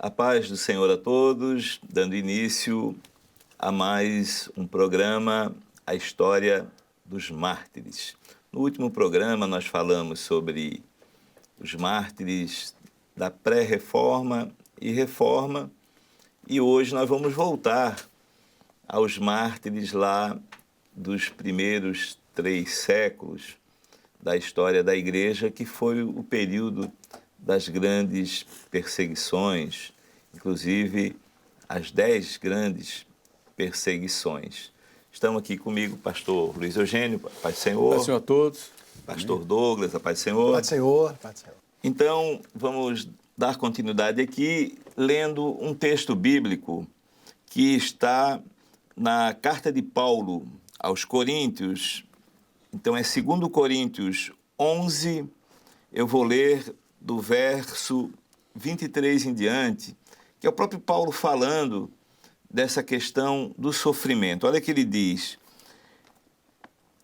A paz do Senhor a todos, dando início a mais um programa, A História dos Mártires. No último programa nós falamos sobre os mártires da pré-reforma e reforma, e hoje nós vamos voltar aos mártires lá dos primeiros 3 séculos da história da Igreja, que foi o período das grandes perseguições, inclusive as 10 grandes perseguições. Estão aqui comigo o pastor Luiz Eugênio, paz do Senhor. Paz do Senhor a todos. Pastor Amém. Douglas, a paz do Senhor. Paz do Senhor, paz do Senhor. Então, vamos dar continuidade aqui, lendo um texto bíblico que está na carta de Paulo aos Coríntios. Então, é 2 Coríntios 11, eu vou ler do verso 23 em diante, que é o próprio Paulo falando dessa questão do sofrimento. Olha que ele diz,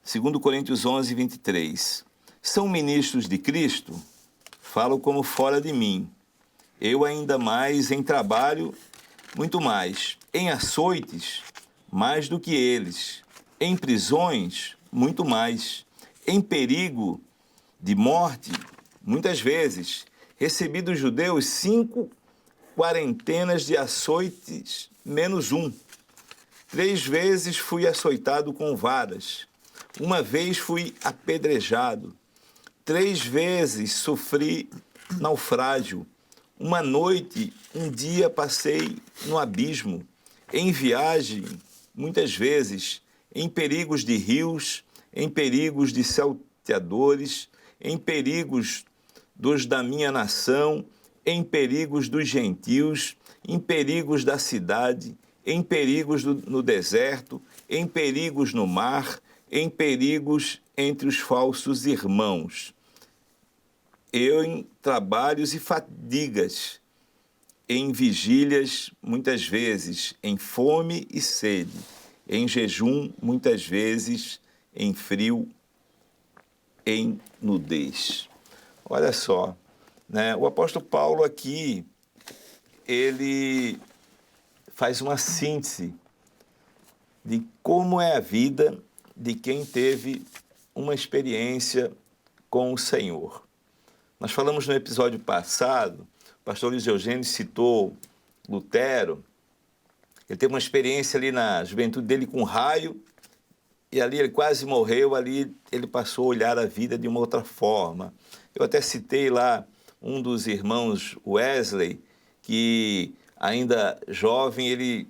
2 Coríntios 11, 23. São ministros de Cristo? Falo como fora de mim. Eu ainda mais em trabalho, muito mais. Em açoites, mais do que eles. Em prisões, muito mais. Em perigo de morte, muitas vezes. Recebi dos judeus 5 quarentenas de açoites, menos 1. 3 vezes fui açoitado com varas. 1 vez fui apedrejado. 3 vezes sofri naufrágio. 1 noite, 1 dia passei no abismo. Em viagem, muitas vezes, em perigos de rios, em perigos de salteadores, em perigos dos da minha nação, em perigos dos gentios, em perigos da cidade, em perigos no deserto, em perigos no mar, em perigos entre os falsos irmãos. Eu em trabalhos e fadigas, em vigílias muitas vezes, em fome e sede, em jejum muitas vezes, em frio, em nudez. Olha só, né? O apóstolo Paulo aqui, ele faz uma síntese de como é a vida de quem teve uma experiência com o Senhor. Nós falamos no episódio passado, o pastor Luiz Eugênio citou Lutero, ele teve uma experiência ali na juventude dele com um raio, e ali ele quase morreu, ali ele passou a olhar a vida de uma outra forma. Eu até citei lá um dos irmãos Wesley, que ainda jovem, ele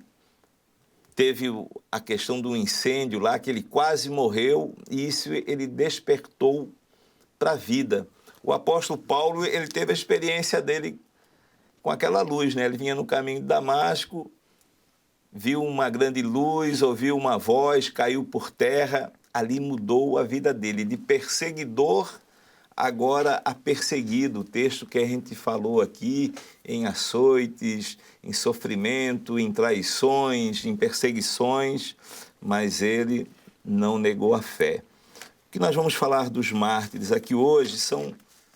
teve a questão do incêndio lá, que ele quase morreu, e isso ele despertou para a vida. O apóstolo Paulo, ele teve a experiência dele com aquela luz, né? Ele vinha no caminho de Damasco, viu uma grande luz, ouviu uma voz, caiu por terra, ali mudou a vida dele, de perseguidor agora a perseguido. O texto que a gente falou aqui, em açoites, em sofrimento, em traições, em perseguições, mas ele não negou a fé. O que nós vamos falar dos mártires aqui hoje são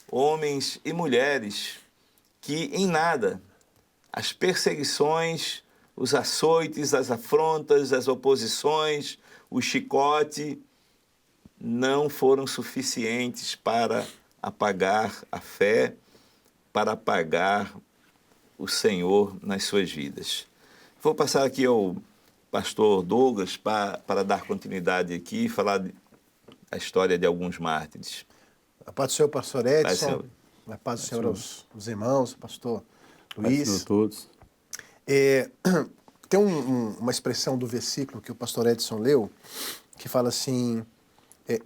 homens e mulheres que em nada as perseguições, os açoites, as afrontas, as oposições, o chicote não foram suficientes para apagar a fé, para apagar o Senhor nas suas vidas. Vou passar aqui ao pastor Douglas para dar continuidade aqui e falar a história de alguns mártires. A paz do Senhor, pastor Edson. A paz do Senhor aos irmãos, pastor Luiz. Paz do Senhor a todos. Tem uma expressão do versículo que o pastor Edson leu, que fala assim,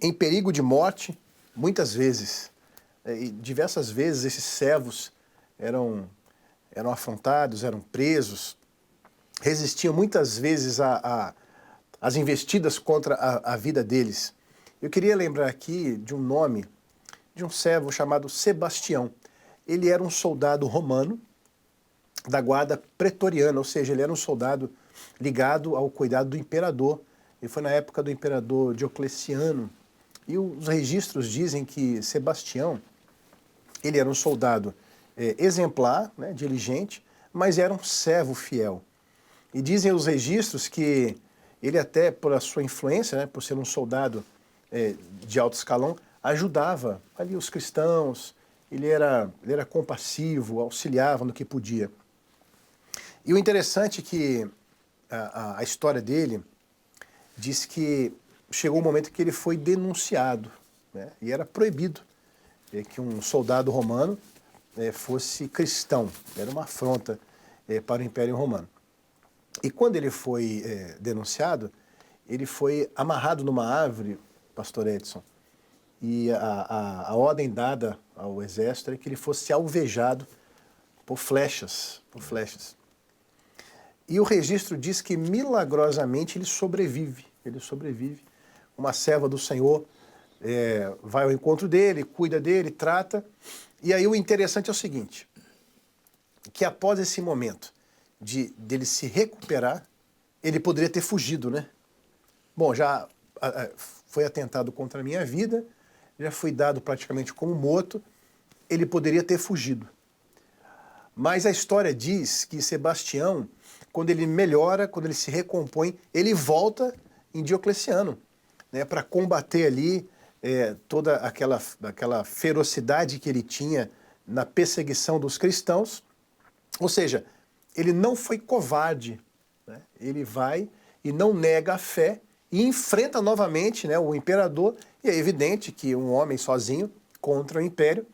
em perigo de morte, muitas vezes, e diversas vezes esses servos eram afrontados, eram presos, resistiam muitas vezes às investidas contra a vida deles. Eu queria lembrar aqui de um nome de um servo chamado Sebastião. Ele era um soldado romano da guarda pretoriana, ou seja, ele era um soldado ligado ao cuidado do imperador. Ele foi na época do imperador Diocleciano. E os registros dizem que Sebastião, ele era um soldado exemplar, né, diligente, mas era um servo fiel. E dizem os registros que ele até, por a sua influência, né, por ser um soldado de alto escalão, ajudava ali os cristãos, ele era compassivo, auxiliava no que podia. E o interessante é que a história dele diz que chegou um momento que ele foi denunciado, né, e era proibido que um soldado romano fosse cristão, era uma afronta para o Império Romano. E quando ele foi denunciado, ele foi amarrado numa árvore, pastor Edson, e a ordem dada ao exército era que ele fosse alvejado por flechas, E o registro diz que milagrosamente ele sobrevive. Uma serva do Senhor vai ao encontro dele, cuida dele, trata. E aí o interessante é o seguinte, que após esse momento dele se recuperar, ele poderia ter fugido, né? Bom, já foi atentado contra a minha vida, já fui dado praticamente como morto, ele poderia ter fugido. Mas a história diz que Sebastião, quando ele melhora, quando ele se recompõe, ele volta em Diocleciano, né, para combater ali toda aquela ferocidade que ele tinha na perseguição dos cristãos. Ou seja, ele não foi covarde, né? Ele vai e não nega a fé e enfrenta novamente, né, o imperador. E é evidente que um homem sozinho contra o império,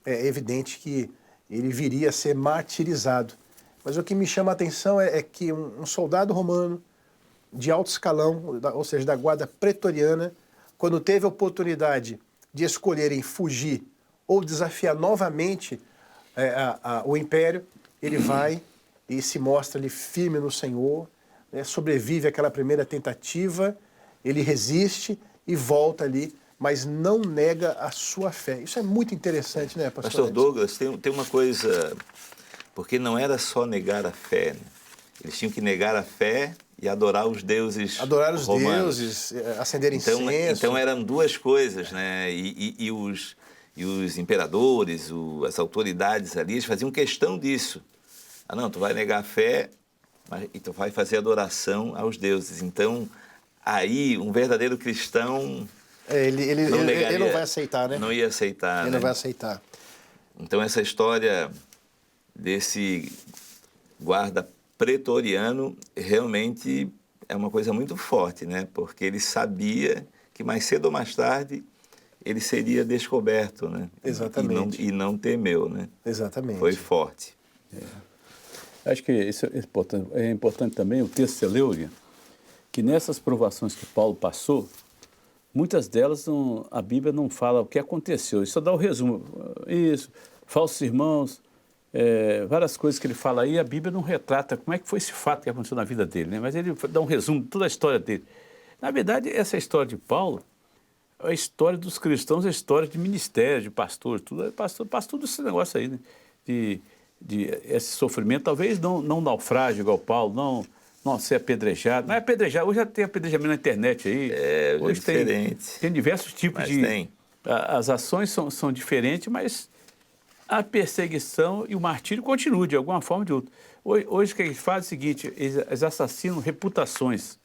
é evidente que ele viria a ser martirizado. Mas o que me chama a atenção é que um soldado romano de alto escalão, ou seja, da guarda pretoriana, quando teve a oportunidade de escolher em fugir ou desafiar novamente o império, ele vai e se mostra ali firme no Senhor, né, sobrevive àquela primeira tentativa, ele resiste e volta ali, mas não nega a sua fé. Isso é muito interessante, né, pastor? Pastor Douglas, tem uma coisa, porque não era só negar a fé, né? Eles tinham que negar a fé e adorar os deuses romanos. Adorar os deuses, acender incenso. Então eram duas coisas, né? E os imperadores, as autoridades ali, eles faziam questão disso. Ah, não, tu vai negar a fé e tu vai fazer adoração aos deuses. Então, aí, um verdadeiro cristão ele não vai aceitar, né? Não ia aceitar, Ele né? não vai aceitar. Então, essa história desse guarda pretoriano realmente é uma coisa muito forte, né? Porque ele sabia que mais cedo ou mais tarde ele seria descoberto, né? Exatamente. E não temeu, né? Exatamente. Foi forte. Acho que isso é importante. É importante também o texto que você leu, que nessas provações que Paulo passou, muitas delas a Bíblia não fala o que aconteceu. Isso só dá o resumo. Isso, falsos irmãos, várias coisas que ele fala aí, a Bíblia não retrata como é que foi esse fato que aconteceu na vida dele, né? Mas ele dá um resumo de toda a história dele. Na verdade, essa história de Paulo é a história dos cristãos, é a história de ministério, de pastor, tudo. Pastor, tudo esse negócio aí, né? De esse sofrimento, talvez não naufrágio igual Paulo, não ser apedrejado. Não é apedrejado, hoje já tem apedrejamento na internet aí. Hoje é diferente. Tem diversos tipos mas de... Tem. As ações são diferentes, mas a perseguição e o martírio continuam de alguma forma ou de outra. Hoje o que eles fazem é o seguinte, eles assassinam reputações.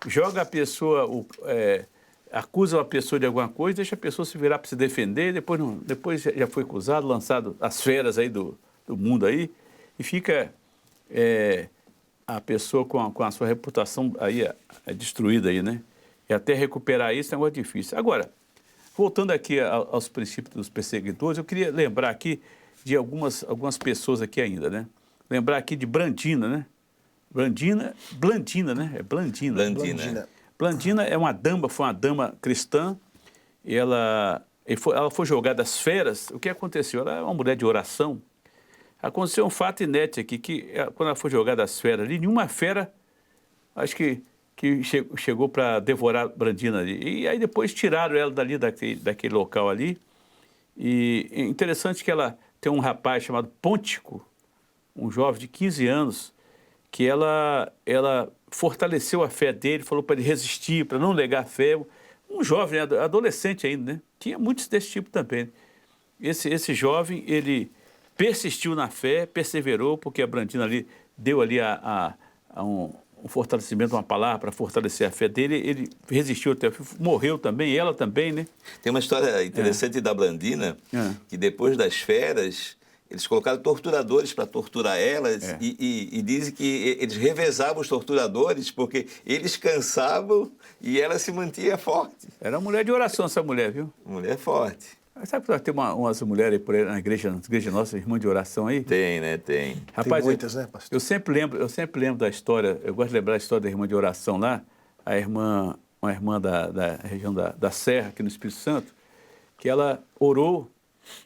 Joga a pessoa, acusa a pessoa de alguma coisa, deixa a pessoa se virar para se defender, depois já foi acusado, lançado às feras aí do mundo aí, e fica a pessoa com a sua reputação aí destruída aí, né? E até recuperar isso é um negócio difícil. Agora, voltando aqui aos princípios dos perseguidores, eu queria lembrar aqui de algumas pessoas aqui ainda, né? Lembrar aqui de Blandina, né? Blandina, né? É Blandina. Blandina é uma dama, foi uma dama cristã, e ela foi jogada às feras. O que aconteceu? Ela é uma mulher de oração. Aconteceu um fato inédito aqui, que quando ela foi jogada às feras ali, nenhuma fera, acho que chegou para devorar Blandina ali. E aí depois tiraram ela dali, daquele local ali. E é interessante que ela tem um rapaz chamado Pôntico, um jovem de 15 anos, que ela fortaleceu a fé dele, falou para ele resistir, para não negar a fé. Um jovem, adolescente ainda, né? Tinha muitos desse tipo também. Esse jovem, ele persistiu na fé, perseverou, porque a Brandina ali deu ali um fortalecimento, uma palavra para fortalecer a fé dele. Ele resistiu até o fim, morreu também, ela também, né? Tem uma história interessante da Blandina, que depois das feras, eles colocaram torturadores para torturar elas e dizem que eles revezavam os torturadores porque eles cansavam e ela se mantinha forte. Era mulher de oração essa mulher, viu? Mulher forte. Sabe que nós temos umas mulheres aí por aí na igreja nossa, irmã de oração aí? Tem, né? Tem. Rapaz, Tem muitas, né, pastor? Eu sempre lembro da história, eu gosto de lembrar a história da irmã de oração lá, uma irmã da região da Serra, aqui no Espírito Santo, que ela orou.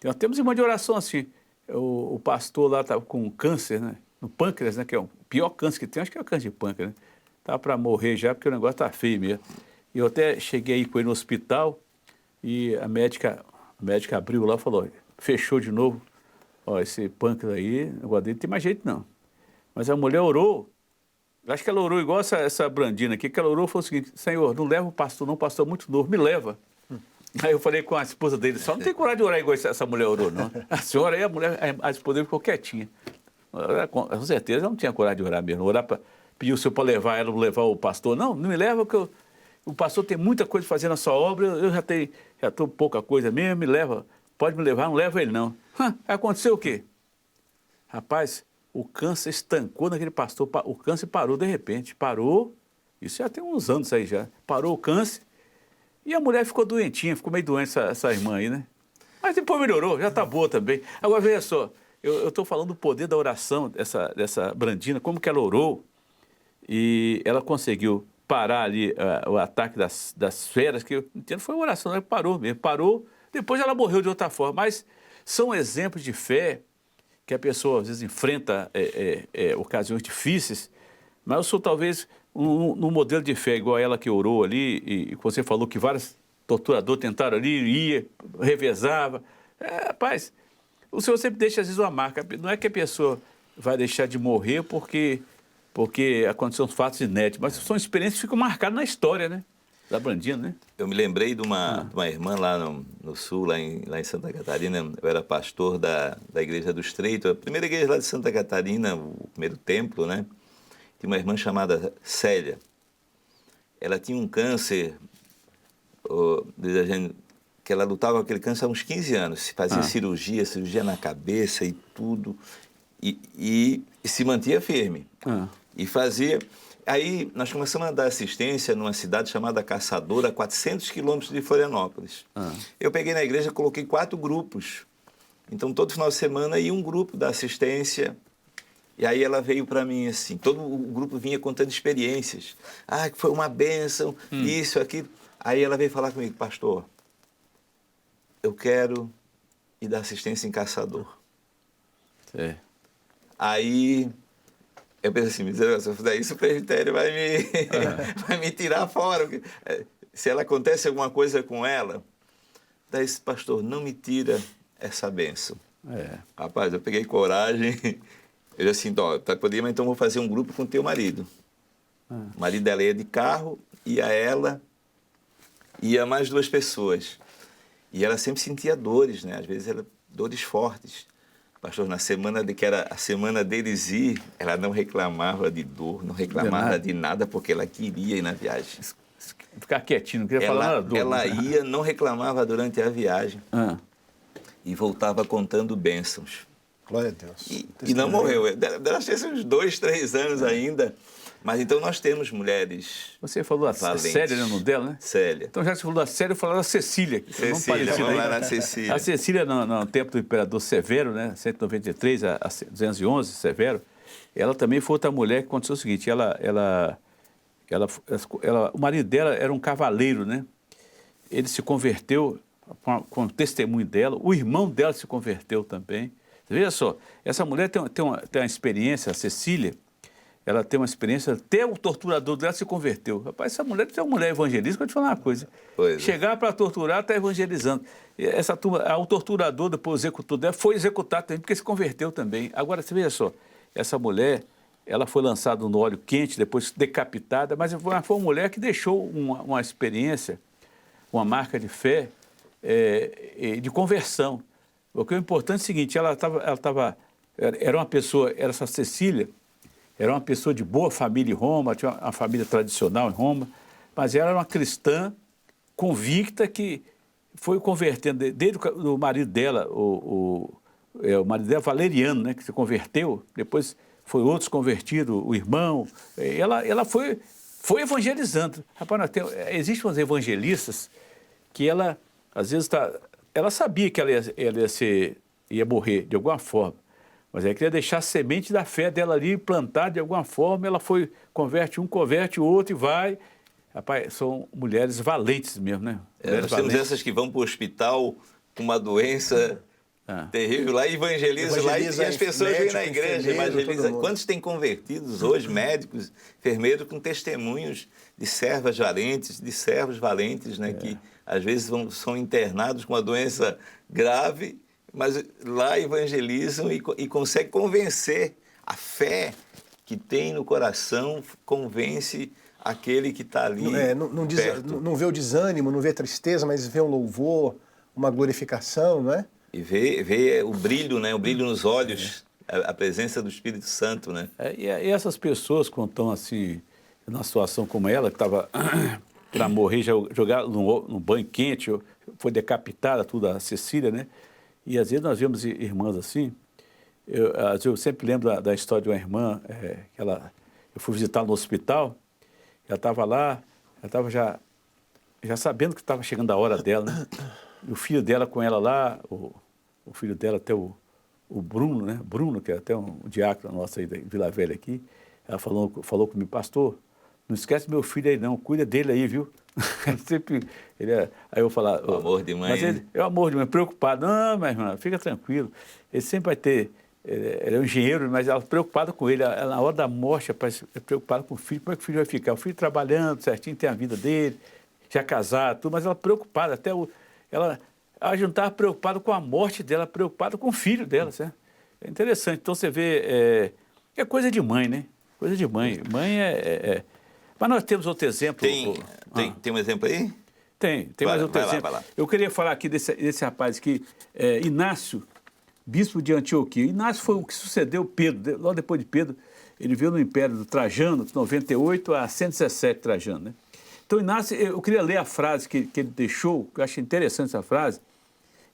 Nós temos irmã de oração assim. O pastor lá estava com câncer, né? No pâncreas, né? Que é o pior câncer que tem, acho que é o câncer de pâncreas, né? Estava para morrer já, porque o negócio está feio mesmo. E eu até cheguei aí com ele no hospital e a médica abriu lá e falou, fechou de novo, ó, esse pâncreas aí, o negócio dele não tem mais jeito não. Mas a mulher orou, acho que ela orou igual essa Brandina aqui, que ela orou e falou o seguinte, Senhor, não leva o pastor não, o pastor é muito novo, me leva. Aí eu falei com a esposa dele, só não tem coragem de orar igual essa mulher orou, não. A senhora aí, a esposa dele ficou quietinha. Com certeza ela não tinha coragem de orar mesmo, orar para pedir o senhor para levar o pastor. Não me leva, porque o pastor tem muita coisa fazendo na sua obra, eu já estou pouca coisa mesmo, me leva, pode me levar, não leva ele não. Aconteceu o quê? Rapaz, o câncer estancou naquele pastor, o câncer parou de repente, parou, isso já tem uns anos aí já, parou o câncer, e a mulher ficou doentinha, ficou meio doente essa irmã aí, né? Mas depois melhorou, já está boa também. Agora, veja só, eu estou falando do poder da oração dessa Brandina, como que ela orou, e ela conseguiu parar ali o ataque das feras, que eu entendo foi uma oração, ela parou mesmo, parou, depois ela morreu de outra forma. Mas são exemplos de fé que a pessoa às vezes enfrenta ocasiões difíceis, mas eu sou talvez no modelo de fé igual ela que orou ali, e você falou que vários torturadores tentaram ali, ia, revezava. Rapaz, o Senhor sempre deixa às vezes uma marca, não é que a pessoa vai deixar de morrer porque aconteceram fatos inéditos, mas são experiências que ficam marcadas na história, né? Da Brandina, né? Eu me lembrei de uma irmã lá no sul, lá em Santa Catarina. Eu era pastor da Igreja do Estreito, a primeira igreja lá de Santa Catarina, o primeiro templo, né? Tinha uma irmã chamada Célia. Ela tinha um câncer, que ela lutava com aquele câncer há uns 15 anos. Fazia cirurgia na cabeça e tudo, e se mantinha firme. E fazia... Aí nós começamos a dar assistência numa cidade chamada Caçadora, a 400 quilômetros de Florianópolis. Eu peguei na igreja, coloquei 4 grupos. Então, todo final de semana ia um grupo da assistência. E aí ela veio para mim assim, todo o grupo vinha contando experiências. Que foi uma bênção, isso, aquilo. Aí ela veio falar comigo, pastor, eu quero ir dar assistência em Caçador. Aí... eu pensei assim, se eu fizer isso, o presbitério vai me tirar fora. Se ela acontece alguma coisa com ela, daí esse pastor, não me tira essa bênção. Rapaz, eu peguei coragem, eu disse assim, tá podendo, mas então vou fazer um grupo com o teu marido. O marido dela ia de carro, ia ela, ia mais 2 pessoas. E ela sempre sentia dores, né? Às vezes dores fortes. Pastor, na semana que era a semana deles ir, ela não reclamava de dor, não reclamava de nada, porque ela queria ir na viagem. Ficar quietinho, não queria falar nada dor. Ela ia, não reclamava durante a viagem. E voltava contando bênçãos. Glória a Deus. E não morreu. Ela tinha uns 2, 3 anos ainda. Mas então nós temos mulheres. Você falou a Célia, né, o nome dela, né? Célia. Então, já que você falou da Célia, eu falei da Cecília. Cecília, vamos lá na Cecília. A Cecília, no tempo do imperador Severo, né, 193 a 211, Severo, ela também foi outra mulher que aconteceu o seguinte: o marido dela era um cavaleiro, né? Ele se converteu com o testemunho dela, o irmão dela se converteu também. Veja só, essa mulher tem uma experiência, a Cecília. Ela tem uma experiência, até o torturador dela se converteu. Rapaz, essa mulher é uma mulher evangelista, vou te falar uma coisa. Chegar para torturar, está evangelizando. Essa turma, o torturador, depois o executor dela, foi executado também, porque se converteu também. Agora, você veja só, essa mulher, ela foi lançada no óleo quente, depois decapitada, mas foi uma mulher que deixou uma experiência, uma marca de fé, de conversão. Porque o importante é o seguinte, era uma pessoa, era essa Cecília, era uma pessoa de boa família em Roma, tinha uma família tradicional em Roma, mas ela era uma cristã convicta que foi convertendo, desde o marido dela, o marido dela, Valeriano, né, que se converteu, depois foi outros convertidos, o irmão, ela foi evangelizando. Rapaz, existem umas evangelistas que ela, às vezes, ela sabia que ela ia morrer de alguma forma, mas ela queria deixar a semente da fé dela ali plantada de alguma forma, ela converte um, converte o outro e vai. Rapaz, são mulheres valentes mesmo, né? Nós temos essas que vão para o hospital com uma doença terrível lá, evangelizam lá e as pessoas vêm na igreja, evangelizam. Quantos têm convertidos hoje, médicos, enfermeiros, com testemunhos de servas valentes, de servos valentes, né? Que às vezes são internados com uma doença grave, mas lá evangelizam e conseguem convencer. A fé que tem no coração convence aquele que está ali perto. Não vê o desânimo, não vê a tristeza, mas vê um louvor, uma glorificação, não é? E vê o brilho, né? O brilho nos olhos, a presença do Espírito Santo, né? E essas pessoas, quando estão assim, numa situação como ela, que estava para morrer, jogada num banho quente, foi decapitada, tudo, a Cecília, né? E às vezes nós vemos irmãs assim. Eu sempre lembro da história de uma irmã, eu fui visitar no hospital, ela estava lá, ela estava já sabendo que estava chegando a hora dela, né? E o filho dela com ela lá, o filho dela até o Bruno, né? Bruno, que é até um diácono nosso aí da Vila Velha aqui, ela falou comigo, pastor, não esquece meu filho aí não, cuida dele aí, viu? Aí eu falar, o amor de mãe. Mas ele é o amor de mãe, preocupado. Não, minha irmã, fica tranquilo. Ele sempre vai ter. Ele é um engenheiro, mas ela preocupada com ele. Ela, na hora da morte, rapaz, é preocupada com o filho. Como é que o filho vai ficar? O filho trabalhando certinho, tem a vida dele, já casado, tudo, mas ela preocupada. Ela não estava preocupada com a morte dela, preocupada com o filho dela, certo? É interessante. Então você vê. É coisa de mãe, né? Coisa de mãe. Mãe Mas nós temos outro exemplo. Tem um exemplo aí? Tem mais outro exemplo. Vai lá. Eu queria falar aqui desse rapaz aqui, Inácio, bispo de Antioquia. Inácio foi o que sucedeu Pedro, logo depois de Pedro, ele veio no Império do Trajano, de 98 a 117 Trajano, né? Então, Inácio, eu queria ler a frase que ele deixou, que eu achei interessante essa frase.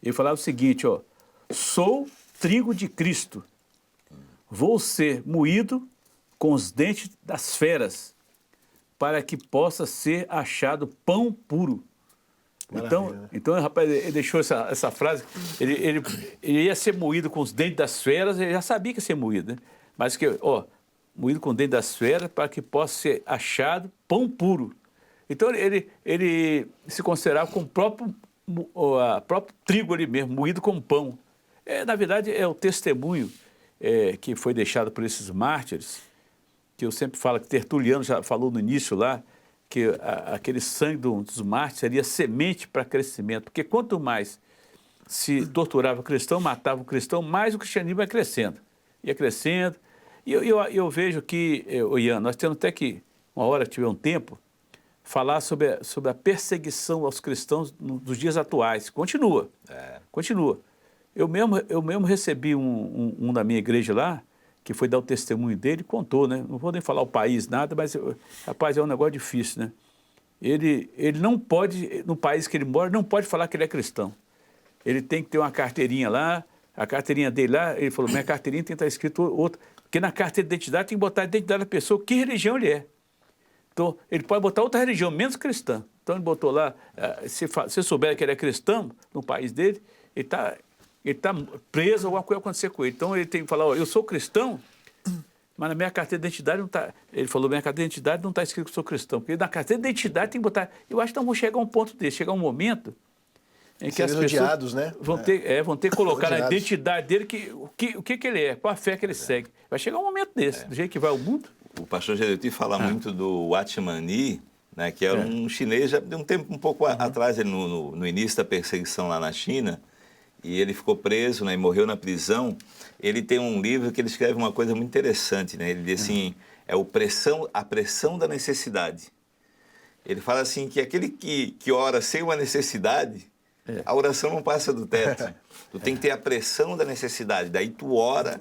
Ele falava o seguinte, ó: sou trigo de Cristo, vou ser moído com os dentes das feras, para que possa ser achado pão puro. Então, rapaz, ele deixou essa frase, ele ia ser moído com os dentes das feras, ele já sabia que ia ser moído, né? Mas moído com os dentes das feras para que possa ser achado pão puro. Então, ele se considerava como o próprio trigo ali mesmo, moído com pão. Na verdade, é o testemunho que foi deixado por esses mártires, que eu sempre falo, que Tertuliano já falou no início lá, que aquele sangue dos mártires seria semente para crescimento, porque quanto mais se torturava o cristão, matava o cristão, mais o cristianismo ia crescendo. E eu vejo que, Ian, nós temos até que, uma hora que tiver um tempo, falar sobre a perseguição aos cristãos dos dias atuais. Continua. Eu mesmo recebi um da minha igreja lá, que foi dar o testemunho dele, contou, né? Não vou nem falar o país, nada, mas, rapaz, é um negócio difícil, né? Ele não pode, no país que ele mora, não pode falar que ele é cristão. Ele tem que ter uma carteirinha lá, a carteirinha dele lá, ele falou, minha carteirinha tem que estar escrito outra, porque na carteira de identidade tem que botar a identidade da pessoa, que religião ele é. Então, ele pode botar outra religião, menos cristã. Então, ele botou lá, se souber que ele é cristão, no país dele, ele está preso, alguma coisa acontecer com ele. Então, ele tem que falar, eu sou cristão, mas na minha carteira de identidade não está... Ele falou, minha carteira de identidade não está escrito que eu sou cristão, porque na carteira de identidade tem que botar... Eu acho que nós vamos chegar a um ponto desse, chegar um momento em que as pessoas né? vão ter que colocar na identidade dele o que ele é, qual a fé que ele segue. Vai chegar um momento desse, do jeito que vai o mundo. O pastor Jereuti fala muito do Watchmani, né, que era um chinês, já de um tempo um pouco atrás, ele, no início da perseguição lá na China, e ele ficou preso, né, e morreu na prisão. Ele tem um livro que ele escreve uma coisa muito interessante, né? Ele diz assim, a pressão da necessidade. Ele fala assim que aquele que ora sem uma necessidade A oração não passa do teto. Tu tem que ter a pressão da necessidade. Daí tu ora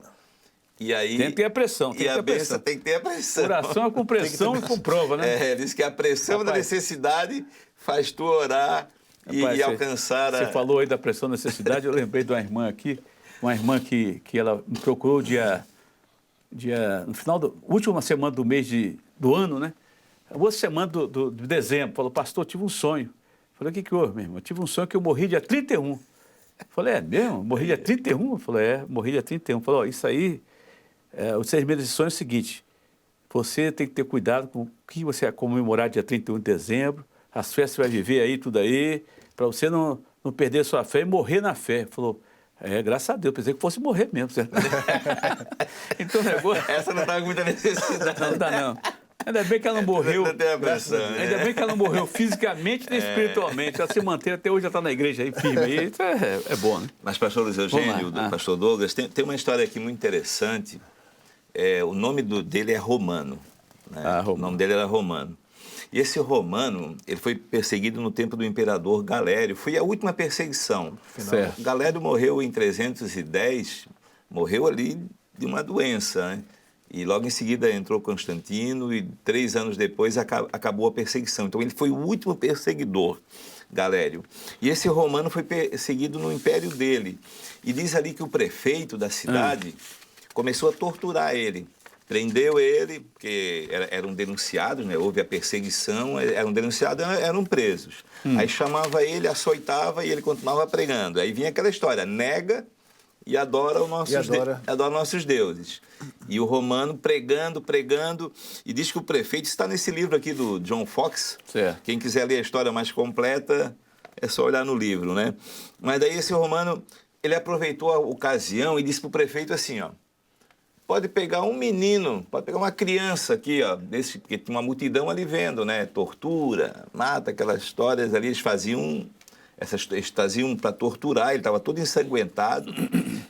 e aí... Tem que ter a pressão, tem que ter a pressão. Tem que ter a pressão. Oração é com pressão e com prova, né? Diz que a pressão da necessidade faz tu orar e alcançar Você falou aí da pressão da necessidade, eu lembrei de uma irmã aqui, que ela me procurou no final última semana do mês do ano, né? A outra semana de dezembro, falou, pastor, eu tive um sonho. Falei, o que houve, meu irmão? Eu tive um sonho que eu morri dia 31. Falei, é mesmo? Morri dia 31? Falei, morri dia 31. Falei, isso aí, os 6 meses de sonho é o seguinte, você tem que ter cuidado com o que você vai comemorar dia 31 de dezembro, as festas que você vai viver aí, tudo aí, para você não perder sua fé e morrer na fé. Falou, graças a Deus, pensei que fosse morrer mesmo. Certo? Então, essa não está com muita necessidade. Não dá, não. Ainda bem que ela não morreu. Ainda bem que ela não morreu fisicamente nem espiritualmente. Ela se mantém até hoje, já está na igreja aí, firme. Aí, isso é bom, né? Mas, pastor Luiz Eugênio, pastor Douglas, tem uma história aqui muito interessante. O nome dele é Romano. Né? Romano. O nome dele era Romano. E esse Romano, ele foi perseguido no tempo do imperador Galério. Foi a última perseguição. Certo. Galério morreu em 310, morreu ali de uma doença, né? E logo em seguida entrou Constantino e 3 anos depois acabou a perseguição. Então ele foi o último perseguidor, Galério. E esse Romano foi perseguido no império dele. E diz ali que o prefeito da cidade começou a torturar ele. Prendeu ele, porque eram denunciados, né? Houve a perseguição, eram denunciados, eram presos. Aí chamava ele, açoitava e ele continuava pregando. Aí vinha aquela história, nega e adora nossos deuses. E o Romano pregando, e diz que o prefeito está nesse livro aqui do John Fox. Certo. Quem quiser ler a história mais completa, é só olhar no livro, né? Mas daí esse Romano, ele aproveitou a ocasião e disse para o prefeito assim, ó, pode pegar um menino, pode pegar uma criança aqui, ó, porque tinha uma multidão ali vendo, né? Tortura, mata, aquelas histórias ali, eles faziam para torturar, ele estava todo ensanguentado,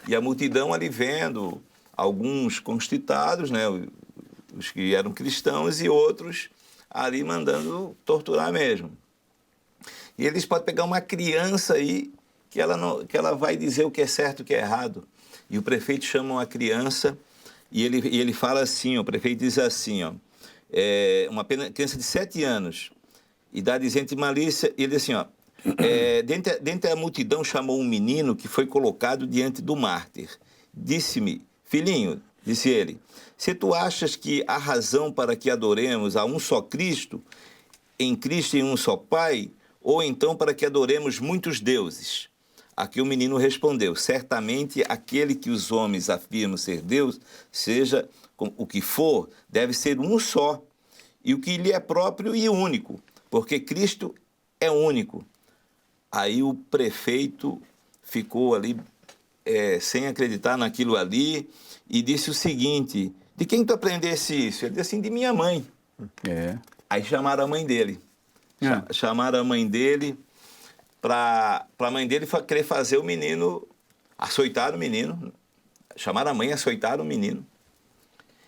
e a multidão ali vendo, alguns constitados, né? Os que eram cristãos e outros ali mandando torturar mesmo. E eles podem pegar uma criança aí, que ela vai dizer o que é certo e o que é errado. E o prefeito chama uma criança, e ele fala assim, o prefeito diz assim, ó, uma criança de 7 anos, idade isenta de malícia, e ele diz assim, ó, dentre a multidão chamou um menino que foi colocado diante do mártir. Disse-me, filhinho, disse ele, se tu achas que há razão para que adoremos a um só Cristo, em Cristo e em um só Pai, ou então para que adoremos muitos deuses? A que o menino respondeu, certamente aquele que os homens afirmam ser Deus, seja o que for, deve ser um só, e o que lhe é próprio e único, porque Cristo é único. Aí o prefeito ficou ali sem acreditar naquilo ali e disse o seguinte, de quem tu aprendesse isso? Ele disse assim, de minha mãe. Aí chamaram a mãe dele. Chamaram a mãe dele para a mãe dele querer fazer o menino, açoitar o menino, chamaram a mãe, açoitar o menino.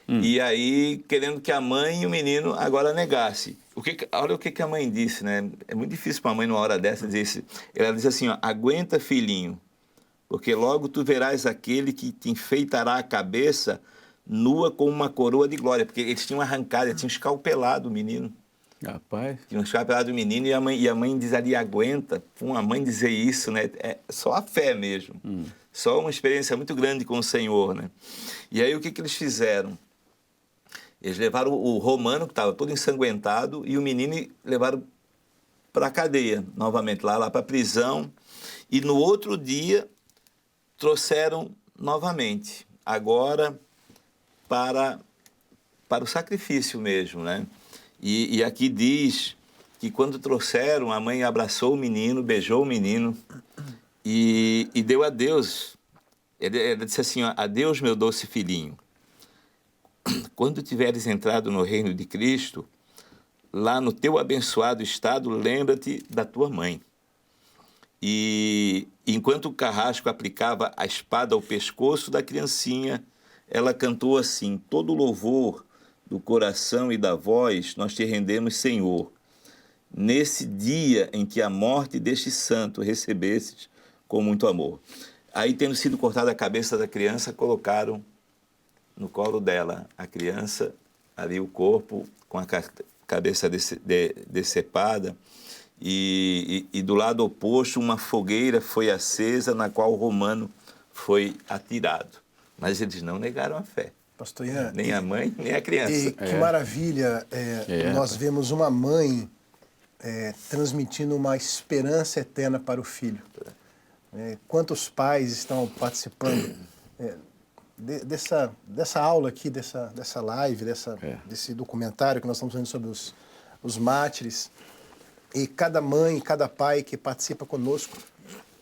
E aí, querendo que a mãe e o menino agora negassem. Olha o que a mãe disse, né? É muito difícil para a mãe, numa hora dessa, dizer isso. Ela disse assim, ó, aguenta, filhinho, porque logo tu verás aquele que te enfeitará a cabeça nua com uma coroa de glória. Porque eles tinham arrancado, eles tinham escalpelado o menino. Rapaz. Tinham escalpelado o menino e a mãe diz ali, aguenta. Uma mãe dizer isso, né? É só a fé mesmo. Só uma experiência muito grande com o Senhor, né? E aí o que eles fizeram? Eles levaram o Romano, que estava todo ensanguentado, e o menino levaram para a cadeia, novamente, lá para a prisão. E no outro dia, trouxeram novamente, agora para o sacrifício mesmo, né? E aqui diz que quando trouxeram, a mãe abraçou o menino, beijou o menino e deu a Deus. Ela disse assim, ó, adeus, meu doce filhinho. Quando tiveres entrado no reino de Cristo, lá no teu abençoado estado, lembra-te da tua mãe. E enquanto o carrasco aplicava a espada ao pescoço da criancinha, ela cantou assim, todo louvor do coração e da voz nós te rendemos, Senhor. nesse dia em que a morte deste santo recebestes com muito amor. Aí, tendo sido cortada a cabeça da criança, colocaram no colo dela a criança, ali o corpo com a cabeça decepada, e do lado oposto uma fogueira foi acesa, na qual o romano foi atirado. Mas eles não negaram a fé. Pastor Ian, Nem a mãe, nem a criança. E que maravilha, nós vemos uma mãe transmitindo uma esperança eterna para o filho. Quantos pais estão participando dessa aula aqui, dessa live, desse documentário que nós estamos falando sobre os mártires. E cada mãe, cada pai que participa conosco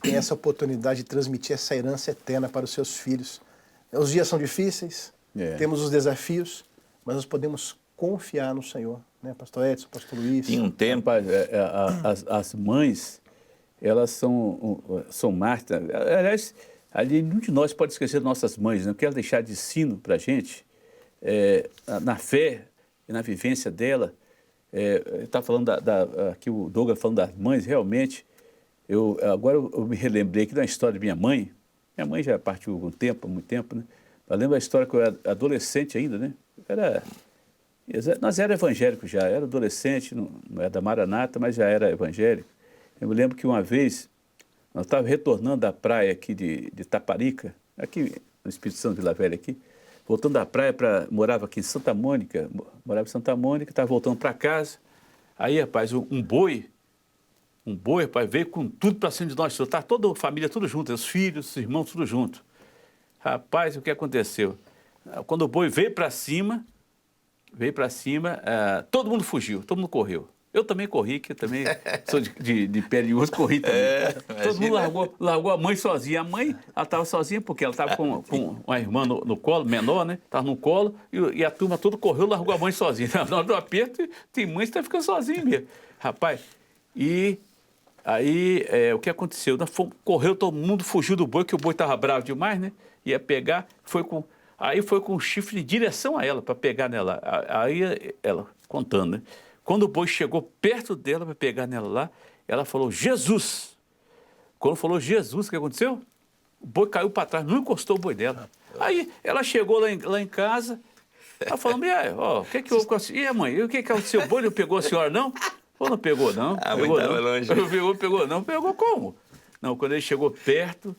tem essa oportunidade de transmitir essa herança eterna para os seus filhos. Os dias são difíceis, temos os desafios, mas nós podemos confiar no Senhor, né? Pastor Edson, Pastor Luiz. Em um tempo, as mães, elas são mártires. Aliás, ali nenhum de nós pode esquecer das nossas mães, não quero deixar de ensino para a gente, na fé e na vivência dela. Está falando aqui o Douglas falando das mães, realmente. Agora eu me relembrei aqui da história de minha mãe. Minha mãe já partiu há muito tempo, né? Eu lembro a história que eu era adolescente ainda, né? Nós éramos evangélicos já, era adolescente, não era da Maranata, mas já era evangélico. Eu me lembro que uma vez, nós estávamos retornando da praia aqui de Taparica, aqui no Espírito Santo, Vila Velha aqui, voltando da praia, morava aqui em Santa Mônica, estava voltando para casa. Aí, rapaz, um boi, rapaz, veio com tudo para cima de nós. Estava toda a família, tudo junto, os filhos, os irmãos, tudo junto. Rapaz, o que aconteceu? Quando o boi veio para cima, todo mundo fugiu, todo mundo correu. Eu também corri, que eu também sou de pele de osso, corri também. Todo mundo largou a mãe sozinha. A mãe, ela estava sozinha porque ela estava com uma irmã no colo, menor, né? Estava no colo, e a turma toda correu, largou a mãe sozinha. Na hora do aperto, tem mãe que está ficando sozinha mesmo. Rapaz, e aí o que aconteceu? Correu, todo mundo fugiu do boi, que o boi estava bravo demais, né? Ia pegar, aí foi com o chifre em direção a ela, para pegar nela. Aí ela, contando, né? Quando o boi chegou perto dela para pegar nela lá, ela falou, Jesus! Quando falou Jesus, o que aconteceu? O boi caiu para trás, não encostou o boi dela. Aí ela chegou lá em casa, ela falou, o que houve com a senhora? E a mãe, o que aconteceu? O boi não pegou a senhora, não? Falou, não pegou, não. A mãe estava longe. Pegou, não. Pegou como? Não, quando ele chegou perto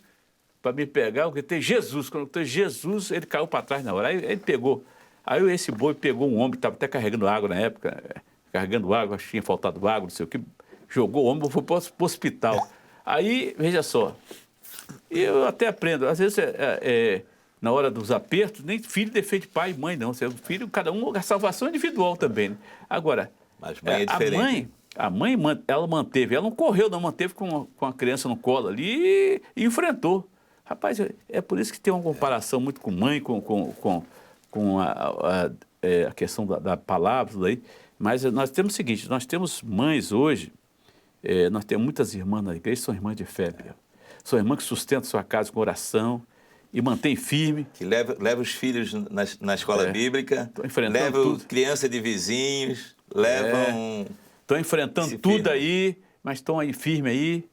para me pegar, eu gritei, Jesus! Quando eu gritei Jesus, ele caiu para trás na hora. Aí ele pegou. Aí esse boi pegou um homem que estava até carregando água na época, carregando água, acho que tinha faltado água, não sei o que, jogou o homem e foi para o hospital. Aí, veja só, eu até aprendo, às vezes na hora dos apertos, nem filho defende pai e mãe, não. Filho, cada um, a salvação é individual também, né? Agora, mas mãe é diferente. A mãe, ela manteve, ela não correu, não, manteve com a criança no colo ali e enfrentou. Rapaz, é por isso que tem uma comparação muito com mãe, com a questão da palavra, tudo aí. Mas nós temos o seguinte, nós temos mães hoje, nós temos muitas irmãs na igreja, são irmãs de fé mesmo. São irmãs que sustentam sua casa com oração e mantém firme. Que leva os filhos na escola bíblica, levam criança de vizinhos, levam... Estão enfrentando tudo aí, mas estão aí firme aí.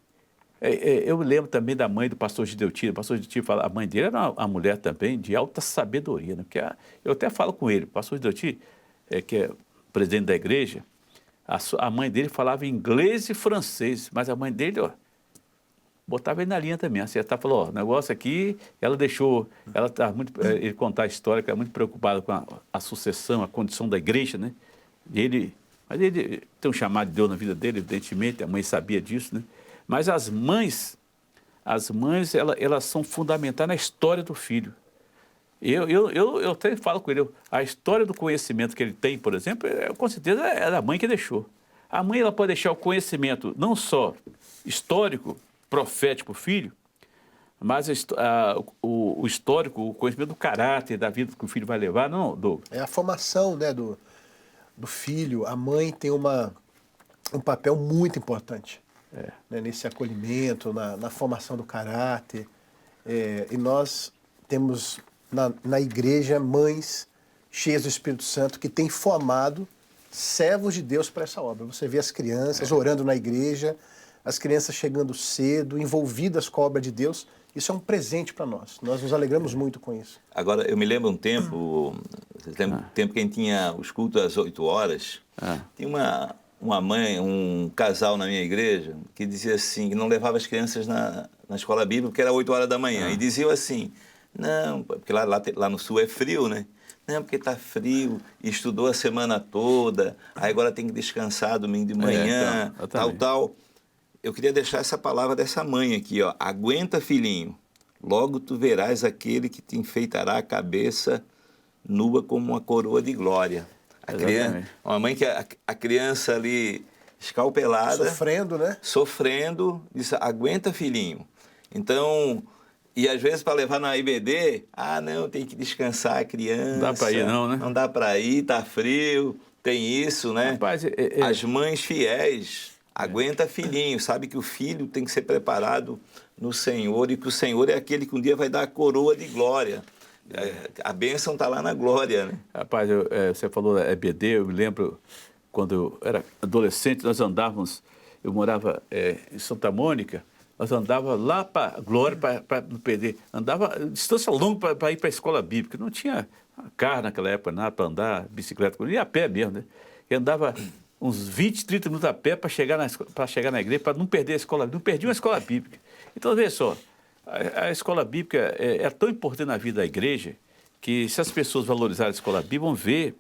Eu lembro também da mãe do pastor Gideutino. O pastor Gideutino fala, a mãe dele era uma mulher também de alta sabedoria, né? Porque eu até falo com ele, o pastor Gideutino, que é presidente da igreja, a mãe dele falava inglês e francês, mas a mãe dele, botava ele na linha também. Assim, ela falou, o negócio aqui, ela deixou, ele contar a história, que era muito preocupada com a sucessão, a condição da igreja, né? Mas ele tem um chamado de Deus na vida dele, evidentemente, a mãe sabia disso, né? Mas as mães, elas são fundamentais na história do filho. Eu até falo com ele, a história do conhecimento que ele tem, por exemplo, com certeza é a mãe que deixou. A mãe, ela pode deixar o conhecimento não só histórico, profético para o filho, mas o histórico, o conhecimento do caráter, da vida que o filho vai levar, não, Douglas. É a formação, né, do filho. A mãe tem um papel muito importante, né, nesse acolhimento, na formação do caráter. E nós temos na igreja mães cheias do Espírito Santo que têm formado servos de Deus para essa obra. Você vê as crianças orando na igreja, as crianças chegando cedo, envolvidas com a obra de Deus. Isso é um presente para nós. Nós nos alegramos muito com isso. Agora, eu me lembro um tempo, tempo que a gente tinha os cultos às 8 horas, tinha uma mãe, um casal na minha igreja, que dizia assim, que não levava as crianças na escola bíblica, porque era 8 horas da manhã. E diziam assim, não, porque lá no sul é frio, né? Não, porque está frio, estudou a semana toda, aí agora tem que descansar domingo de manhã, tal. Eu queria deixar essa palavra dessa mãe aqui, ó. Aguenta, filhinho, logo tu verás aquele que te enfeitará a cabeça nua como uma coroa de glória. Uma mãe que a criança ali escalpelada... Sofrendo, né? Sofrendo, disse, aguenta, filhinho. Então... E às vezes para levar na IBD, não, tem que descansar a criança. Não dá para ir não, né? Não dá para ir, tá frio, tem isso, né? Rapaz, As mães fiéis, aguenta filhinho, sabe que o filho tem que ser preparado no Senhor e que o Senhor é aquele que um dia vai dar a coroa de glória. A bênção está lá na glória, né? Rapaz, você falou da EBD, eu me lembro quando eu era adolescente, nós andávamos, eu morava em Santa Mônica, nós andávamos lá para Glória, para não perder. Andava distância longa para ir para a escola bíblica. Não tinha carro naquela época, nada para andar, bicicleta, ia a pé mesmo, né? E andava uns 20, 30 minutos a pé para chegar na igreja, para não perder a escola bíblica. Não perdi uma escola bíblica. Então, veja só, a escola bíblica é tão importante na vida da igreja que se as pessoas valorizarem a escola bíblica, vão ver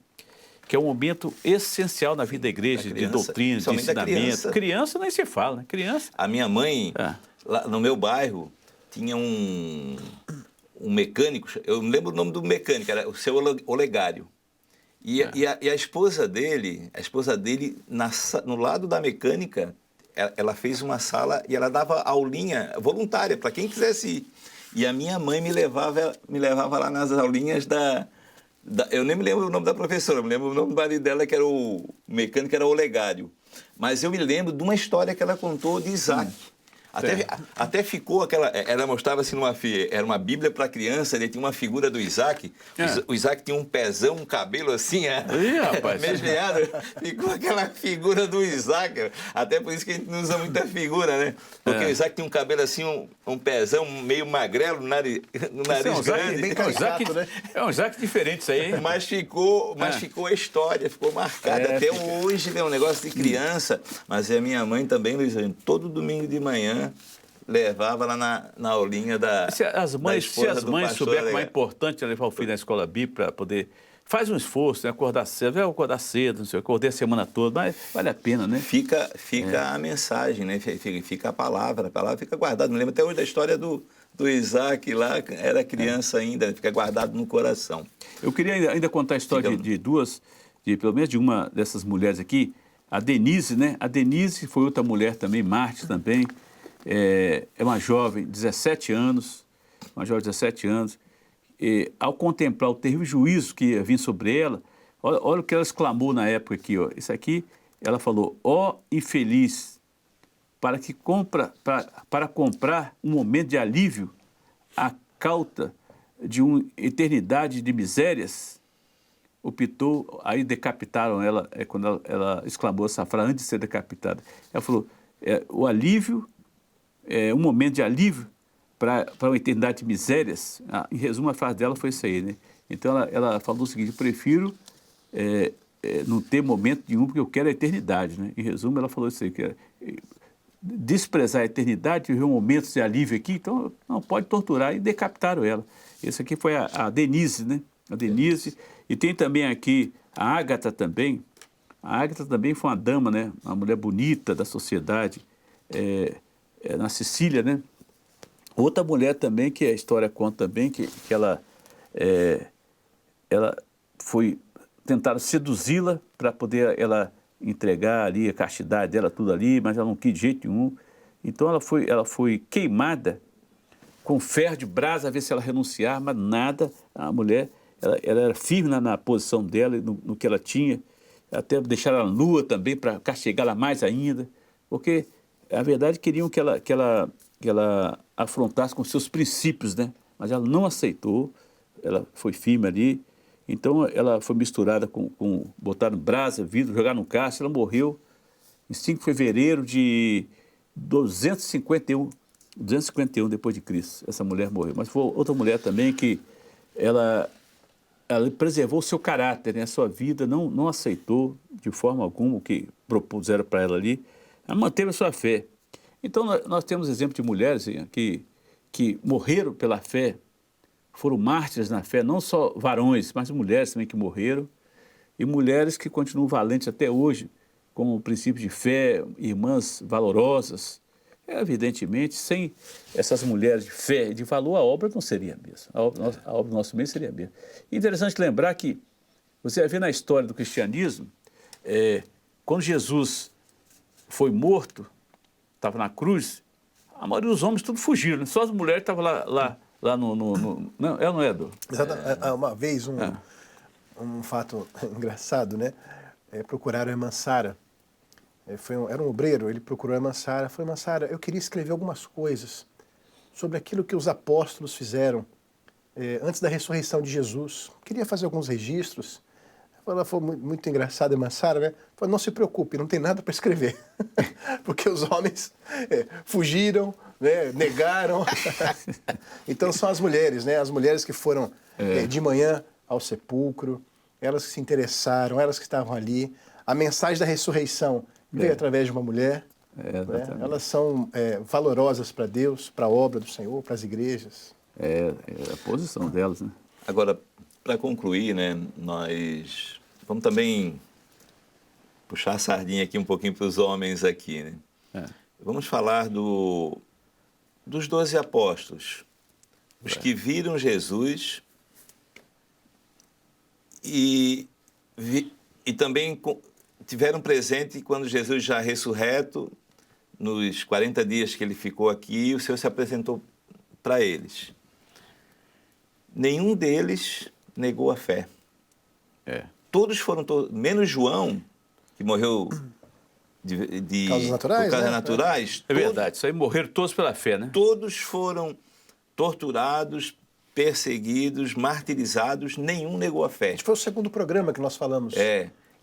que é um momento essencial na vida da igrera, de doutrina, de ensinamento. Criança nem se fala, né? Criança... A minha mãe, lá no meu bairro, tinha um mecânico, eu não lembro o nome do mecânico, era o seu Olegário. E a esposa dele, no lado da mecânica, ela fez uma sala e ela dava aulinha voluntária para quem quisesse ir. E a minha mãe me levava lá nas aulinhas eu nem me lembro o nome da professora, me lembro o nome do marido dela, que era o mecânico, era o Olegário. Mas eu me lembro de uma história que ela contou de Isaac. Até ficou aquela... Ela mostrava assim era uma Bíblia para criança, ele tinha uma figura do Isaac. O Isaac tinha um pezão, um cabelo assim, mesmeado. Ficou aquela figura do Isaac. Até por isso que a gente não usa muita figura, né? Porque o Isaac tinha um cabelo assim, um pezão meio magrelo, no nariz grande. Bem caricato, né? É um Isaac diferente isso aí. Mas ficou a história, ficou marcada. Até hoje é um negócio de criança. Mas a minha mãe também, Luiz, todo domingo de manhã, levava lá na aulinha se as mães souberem como é importante levar o filho na escola bíblica para poder... Faz um esforço, né? Acordar cedo, não sei, acordei a semana toda, mas vale a pena, né? Fica a mensagem, né? Fica a palavra fica guardada. Me lembro até hoje da história do Isaac lá, era criança ainda, fica guardado no coração. Eu queria ainda contar a história pelo menos de uma dessas mulheres aqui, a Denise, né? A Denise foi outra mulher também, mártir também, é uma jovem, 17 anos, e, ao contemplar o terrível juízo que ia vir sobre ela, olha o que ela exclamou na época aqui, ó. Isso aqui, ela falou, infeliz, para comprar um momento de alívio à cauta de uma eternidade de misérias, optou, aí decapitaram ela, quando ela exclamou essa frase antes de ser decapitada. Ela falou, o alívio, um momento de alívio para uma eternidade de misérias. Em resumo, a frase dela foi isso aí, né? Então, ela falou o seguinte, eu prefiro não ter momento nenhum, porque eu quero a eternidade, né? Em resumo, ela falou isso aí, que desprezar a eternidade, viver momentos de alívio aqui, então não pode torturar, e decapitaram ela. Esse aqui foi a Denise, né? A Denise, e tem também aqui a Ágata também. A Ágata também foi uma dama, né? Uma mulher bonita da sociedade, na Sicília, né? Outra mulher também, que a história conta também, que ela foi tentar seduzi-la para poder ela entregar ali a castidade dela, tudo ali, mas ela não quis de jeito nenhum. Então ela foi queimada com ferro de brasa a ver se ela renunciar, mas nada. A mulher, ela era firme na posição dela, no que ela tinha, até deixar ela nua também para castigá-la mais ainda, porque a verdade queriam que ela afrontasse com seus princípios, né? Mas ela não aceitou, ela foi firme ali, Então ela foi misturada botaram brasa, vidro, jogaram no cárcere, ela morreu em 5 de fevereiro de 251 depois de Cristo. Essa mulher morreu. Mas foi outra mulher também que ela preservou o seu caráter, né? A sua vida, não aceitou de forma alguma o que propuseram para ela ali. Ela manteve a sua fé. Então nós temos exemplo de mulheres que morreram pela fé, foram mártires na fé, não só varões, mas mulheres também que morreram, e mulheres que continuam valentes até hoje, com o princípio de fé, irmãs valorosas. Evidentemente, sem essas mulheres de fé e de valor, a obra não seria a mesma. A obra do nosso meio seria a mesma. E interessante lembrar que você vai ver na história do cristianismo, quando Jesus foi morto, estava na cruz, a maioria dos homens tudo fugiram, né? Só as mulheres estavam lá no... Não, não é, Edu? Uma vez, um fato engraçado, né? Procuraram a irmã Sara. Era um obreiro, ele procurou a irmã Sara. Falou, irmã Sara, eu queria escrever algumas coisas sobre aquilo que os apóstolos fizeram antes da ressurreição de Jesus. Queria fazer alguns registros. Ela foi muito engraçada, irmã Sara, né? Falou, não se preocupe, não tem nada para escrever. Porque os homens fugiram, né? Negaram. Então são as mulheres, né? As mulheres que foram de manhã ao sepulcro, elas que se interessaram, elas que estavam ali. A mensagem da ressurreição veio através de uma mulher. Né? Elas são valorosas para Deus, para a obra do Senhor, para as igrejas. É a posição delas, né? Agora, para concluir, né, nós vamos também puxar a sardinha aqui um pouquinho para os homens aqui, né? Vamos falar dos 12 apóstolos, os que viram Jesus e também tiveram presente quando Jesus já ressurreto, nos 40 dias que ele ficou aqui, o Senhor se apresentou para eles. Nenhum deles negou a fé. Todos foram, menos João, que morreu de causas naturais, por causas né? naturais. É verdade, isso aí morreram todos pela fé, né? Todos foram torturados, perseguidos, martirizados, nenhum negou a fé. Esse foi o segundo programa que nós falamos.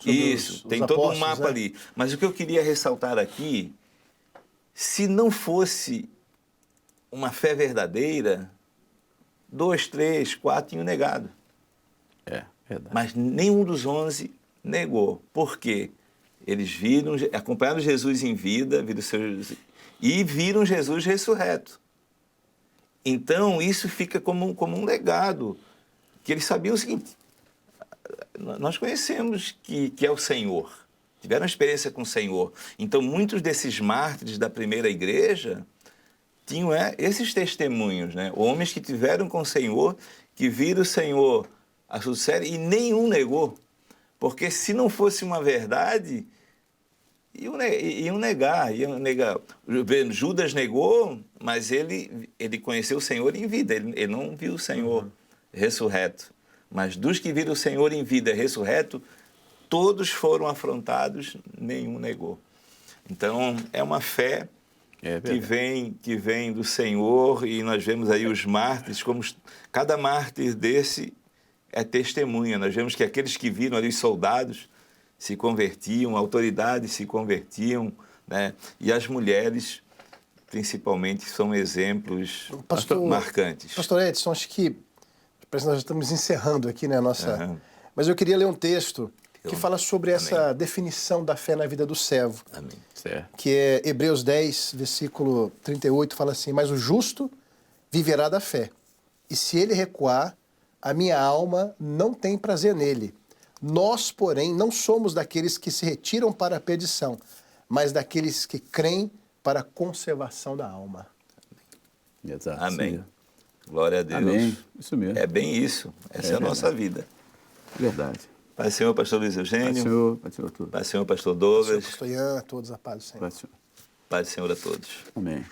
Isso, tem todo um mapa ali. Mas o que eu queria ressaltar aqui, se não fosse uma fé verdadeira, 2, 3, 4 tinham negado. Verdade. Mas nenhum dos 11 negou. Por quê? Eles acompanharam Jesus em vida, e viram Jesus ressurreto. Então, isso fica como um legado, que eles sabiam o seguinte, nós conhecemos que é o Senhor, tiveram experiência com o Senhor. Então, muitos desses mártires da primeira igreja tinham esses testemunhos, né? Homens que tiveram com o Senhor, que viram o Senhor a sua série e nenhum negou. Porque se não fosse uma verdade, iam negar. Judas negou, mas ele conheceu o Senhor em vida, ele não viu o Senhor ressurreto. Mas dos que viram o Senhor em vida ressurreto, todos foram afrontados, nenhum negou. Então, é uma fé que vem do Senhor, e nós vemos aí os mártires, como cada mártir desse é testemunha. Nós vemos que aqueles que viram ali, os soldados, se convertiam, autoridades se convertiam, né? E as mulheres, principalmente, são exemplos marcantes. Pastor Edson, acho que parece que nós estamos encerrando aqui, né, a nossa... Mas eu queria ler um texto que fala sobre essa definição da fé na vida do servo. Amém. Certo. Que é Hebreus 10, versículo 38, fala assim, mas o justo viverá da fé, e se ele recuar, a minha alma não tem prazer nele. Nós, porém, não somos daqueles que se retiram para a perdição, mas daqueles que creem para a conservação da alma. Exato. Amém. Glória a Deus. Amém. Isso mesmo. É bem isso. Essa é a nossa vida. Verdade. Pai do Senhor, pastor Luiz Eugênio. Pai do Senhor, tudo. Pai do Senhor, pastor Douglas. Pastor Ian, a todos a paz do Senhor. Pai do Senhor. Pai do Senhor a todos. Amém.